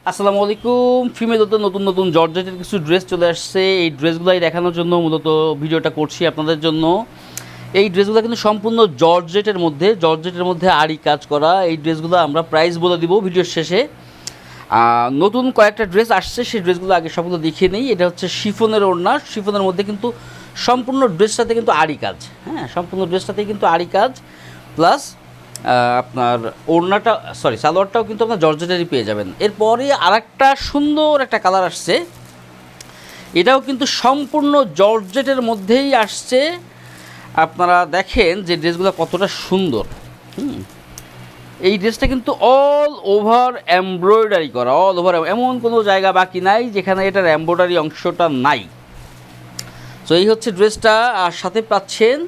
আসসালামু আলাইকুম। ফিমেলতে নতুন নতুন জর্জেটের কিছু ড্রেস চলে আসছে। এই ড্রেসগুলাই দেখানোর জন্য মূলত ভিডিওটা করছি আপনাদের জন্য। এই ড্রেসগুলো কিন্তু সম্পূর্ণ জর্জেটের মধ্যে আড়ি কাজ করা। এই ড্রেসগুলো আমরা প্রাইস বলে দিব ভিডিওর শেষে। নতুন কয়েকটা ড্রেস আসছে, সেই ড্রেসগুলো আগে সবগুলো দেখিয়ে নেই। এটা হচ্ছে শিফনের ওড়না, শিফনের মধ্যে কিন্তু সম্পূর্ণ ড্রেসটাতে কিন্তু আড়ি কাজ। হ্যাঁ, সম্পূর্ণ ড্রেসটাতে কিন্তু আড়ি কাজ প্লাস আপনার ওড়নাটা সালোয়ারটাও কিন্তু আপনার জর্জেটেরই পেয়ে যাবেন। এরপরে আরেকটা সুন্দর একটা কালার আসছে, এটাও কিন্তু সম্পূর্ণ জর্জেটের মধ্যেই আসছে। আপনারা দেখেন যে ড্রেসগুলো কতটা সুন্দর। এই ড্রেসটা কিন্তু অল ওভার এমব্রয়ডারি করা, অল ওভার, এমন কোনো জায়গা বাকি নাই যেখানে এটার এমব্রয়ডারি অংশটা নাই। তো এই হচ্ছে ড্রেসটা, আর সাথে পাচ্ছেন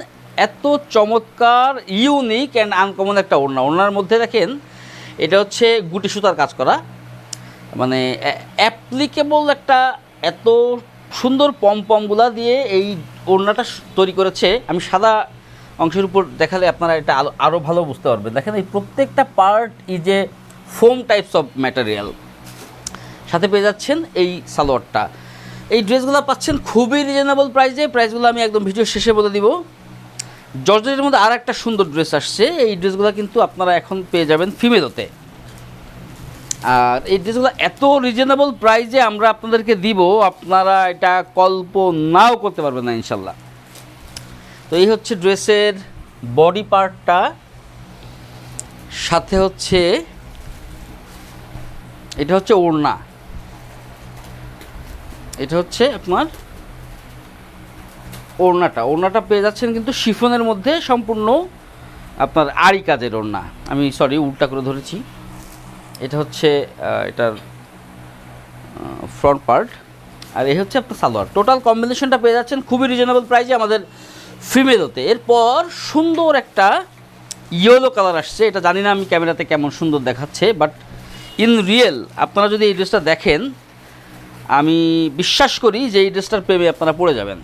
এত চমৎকার ইউনিক অ্যান্ড আনকমন একটা ওড়নার মধ্যে দেখেন এটা হচ্ছে গুটি সুতার কাজ করা, মানে অ্যাপ্লিকেবল একটা এত সুন্দর পমপমগুলা দিয়ে এই ওড়নাটা তৈরি করেছে। আমি সাদা অংশের উপর দেখালে আপনারা এটা আরও ভালো বুঝতে পারবেন। দেখেন এই প্রত্যেকটা part is a foam types of material. সাথে পেয়ে যাচ্ছেন এই সালোয়ারটা। এই ড্রেসগুলো পাচ্ছেন খুবই রিজনেবল প্রাইসে। প্রাইসগুলো আমি একদম ভিডিও শেষে বলে দিব। জর্জেটের মধ্যে আর একটা সুন্দর ড্রেস আসছে, এই ড্রেসগুলো কিন্তু আপনারা এখন পেয়ে যাবেন ফিমেলতে। আর এই ড্রেসগুলো এত রিজনেবল প্রাইসে আমরা আপনাদেরকে দিব, আপনারা এটা কল্পনাও করতে পারবেন না ইনশাল্লাহ। তো এই হচ্ছে ড্রেসের বডি পার্টটা, সাথে হচ্ছে এটা হচ্ছে ওড়না, এটা হচ্ছে আপনার ওড়নাটা পেয়ে যাচ্ছেন কিন্তু শিফনের মধ্যে সম্পূর্ণ আপনার আড়ি কাজের ওড়না। আমি উল্টা করে ধরেছি। এটা হচ্ছে এটার ফ্রন্ট পার্ট, আর এই হচ্ছে আপনার সালোয়ার। টোটাল কম্বিনেশনটা পেয়ে যাচ্ছেন খুবই রিজনেবল প্রাইসে আমাদের ফিমেলতে। এরপর সুন্দর একটা ইয়েলো কালার আসছে, এটা জানি না আমি ক্যামেরাতে কেমন সুন্দর দেখাচ্ছে, বাট ইন রিয়েল আপনারা যদি এই ড্রেসটা দেখেন, আমি বিশ্বাস করি যে এই ড্রেসটার প্রেমে আপনারা পড়ে যাবেন।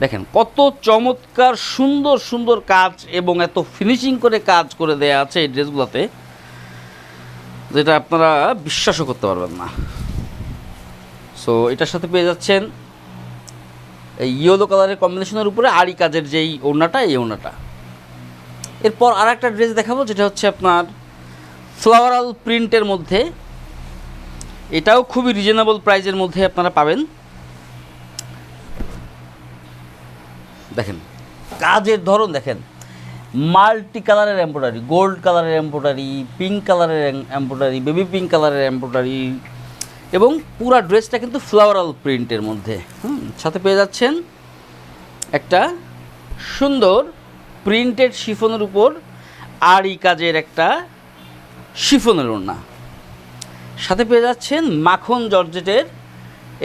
দেখেন কত চমৎকার সুন্দর সুন্দর কাজ এবং এত ফিনিশিং করে কাজ করে দেয়া আছে এই ড্রেসগুলোতে, যেটা আপনারা বিশ্বাসও করতে পারবেন না। সো এটার সাথে পেয়ে যাচ্ছেন এই ইয়েলো কালারের কম্বিনেশনের উপরে আড়ি কাজের যেই ওড়নাটা, এই ওড়নাটা। এরপর আর একটা ড্রেস দেখাবো, যেটা হচ্ছে আপনার ফ্লাওয়ারাল প্রিন্টের মধ্যে। এটাও খুবই রিজনেবল প্রাইসের মধ্যে আপনারা পাবেন। দেখেন কাজের ধরন, দেখেন মাল্টি কালারের এমব্রয়ডারি, গোল্ড কালারের এমব্রয়ডারি, পিঙ্ক কালারের এমব্রয়ডারি, বেবি পিঙ্ক কালারের এমব্রয়ডারি, এবং পুরা ড্রেসটা কিন্তু ফ্লাওয়ারাল প্রিন্টের মধ্যে। সাথে পেয়ে যাচ্ছেন একটা সুন্দর প্রিন্টেড শিফনের উপর আড়ি কাজের একটা শিফনের ওড়না। সাথে পেয়ে যাচ্ছেন মাখন জর্জেটের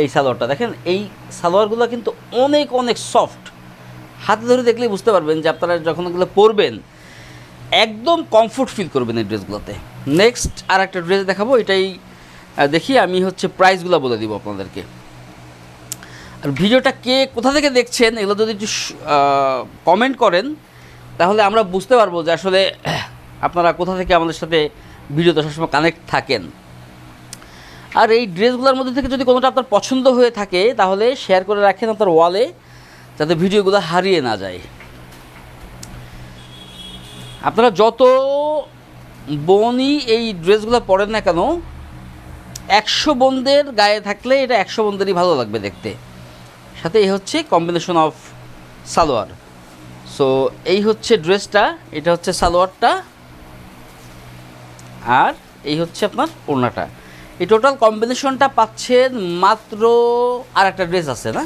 এই সালোয়ারটা। দেখেন এই সালোয়ারগুলো কিন্তু অনেক অনেক সফট, হাতে ধরে দেখলেই বুঝতে পারবেন যে আপনারা যখন এগুলো পরবেন একদম কমফোর্ট ফিল করবেন এই ড্রেসগুলোতে। নেক্সট আর একটা ড্রেস দেখাবো, এটাই দেখি আমি হচ্ছে প্রাইসগুলো বলে দিব আপনাদেরকে। আর ভিডিওটা কে কোথা থেকে দেখছেন এগুলো যদি একটু কমেন্ট করেন, তাহলে আমরা বুঝতে পারবো যে আসলে আপনারা কোথা থেকে আমাদের সাথে ভিডিওতে সবসময় কানেক্ট থাকেন। আর এই ড্রেসগুলোর মধ্যে থেকে যদি কোনোটা আপনার পছন্দ হয়ে থাকে, তাহলে শেয়ার করে রাখেন আপনার ওয়ালে, যাতে ভিডিওগুলো হারিয়ে না যায়। আপনারা যত বোনই এই ড্রেসগুলো পরেন না কেন, 100 বোনদের গায়ে থাকলে এটা 100 বোনদেরই ভালো লাগবে দেখতে। সাথে এই হচ্ছে কম্বিনেশন অফ সালোয়ার। সো এই হচ্ছে ড্রেসটা, এটা হচ্ছে সালোয়ারটা, আর এই হচ্ছে আপনার ওড়নাটা। এই টোটাল কম্বিনেশনটা পাচ্ছেন মাত্র। আর একটা ড্রেস আছে না,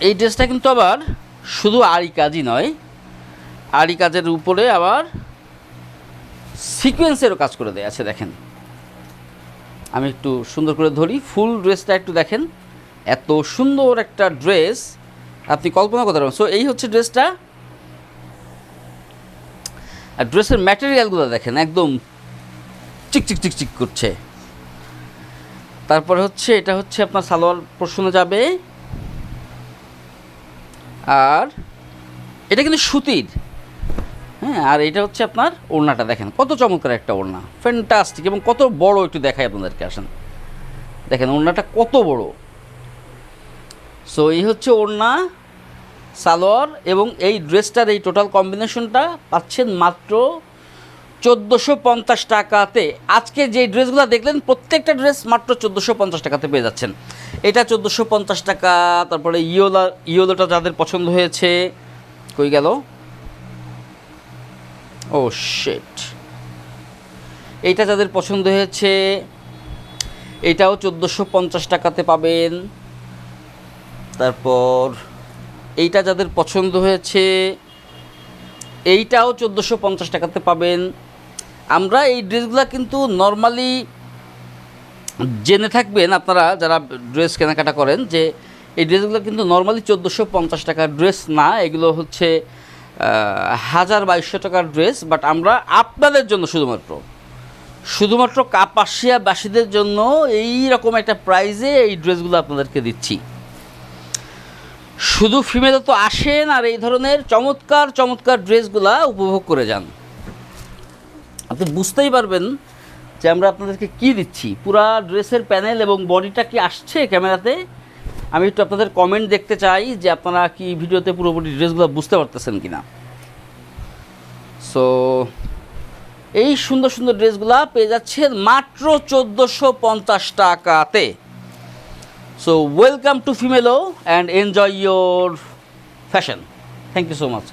এই ড্রেসটা কিন্তু আবার শুধু আড়ি কাজই নয়, আড়ি কাজের উপরে আবার সিকোয়েন্সেরও কাজ করে দেয়া আছে। দেখেন আমি একটু সুন্দর করে ধরি, ফুল ড্রেসটা একটু দেখেন, এত সুন্দর একটা ড্রেস আপনি কল্পনা করতে পারবেন। সো এই হচ্ছে ড্রেসটা, আর ড্রেসের ম্যাটেরিয়ালগুলো দেখেন একদম চিকচিক চিকচিক করছে। তারপরে হচ্ছে এটা হচ্ছে আপনার সালোয়ার পোর্শনে যাবে, আর এটা কিন্তু সুতির। হ্যাঁ, আর এটা হচ্ছে আপনার ওড়নাটা, দেখেন কত চমৎকার একটা ওড়না, ফ্যান্টাস্টিক, এবং কত বড় একটু দেখাই আপনাদেরকে, আসেন দেখেন ওড়নাটা কত বড়। সো এই হচ্ছে ওড়না, সালোয়ার, এবং এই ড্রেসটার এই টোটাল কম্বিনেশনটা পাচ্ছেন মাত্র 1450 টাকাতে। আজকে যে ড্রেসগুলো দেখলেন প্রত্যেকটা ড্রেস মাত্র 1450 টাকাতে পেয়ে যাচ্ছেন। এটা 1450 টাকা। তারপরে ইয়োলোটা যাদের পছন্দ হয়েছে, কই গেল, ও শিট, এইটা যাদের পছন্দ হয়েছে এটাও 1450 টাকাতে পাবেন। তারপর এইটা যাদের পছন্দ হয়েছে এইটাও 1450 টাকাতে পাবেন। আমরা এই ড্রেসগুলো কিন্তু নর্মালি জেনে থাকবেন আপনারা যারা ড্রেস কেনাকাটা করেন, যে এই ড্রেসগুলো কিন্তু নর্মালি 1450 টাকার ড্রেস না, এগুলো হচ্ছে 1200 টাকার ড্রেস। বাট আমরা আপনাদের জন্য শুধুমাত্র কাপাসিয়াবাসীদের জন্য এই রকম একটা প্রাইজে এই ড্রেসগুলো আপনাদেরকে দিচ্ছি। শুধু ফিমেল তো আসেন আর এই ধরনের চমৎকার চমৎকার ড্রেসগুলা উপভোগ করে যান, আপনি বুঝতেই পারবেন যে আমরা আপনাদেরকে কি দিচ্ছি। পুরা ড্রেসের প্যানেল এবং বডিটা কি আসছে ক্যামেরাতে, আমি একটু আপনাদের কমেন্ট দেখতে চাই যে আপনারা কি ভিডিওতে পুরোপুরি ড্রেসগুলো বুঝতে পারতেছেন কিনা। সো এই সুন্দর সুন্দর ড্রেসগুলা পেয়ে যাচ্ছেন মাত্র 1450 টাকাতে। So welcome to Femelo and enjoy your fashion. Thank you so much.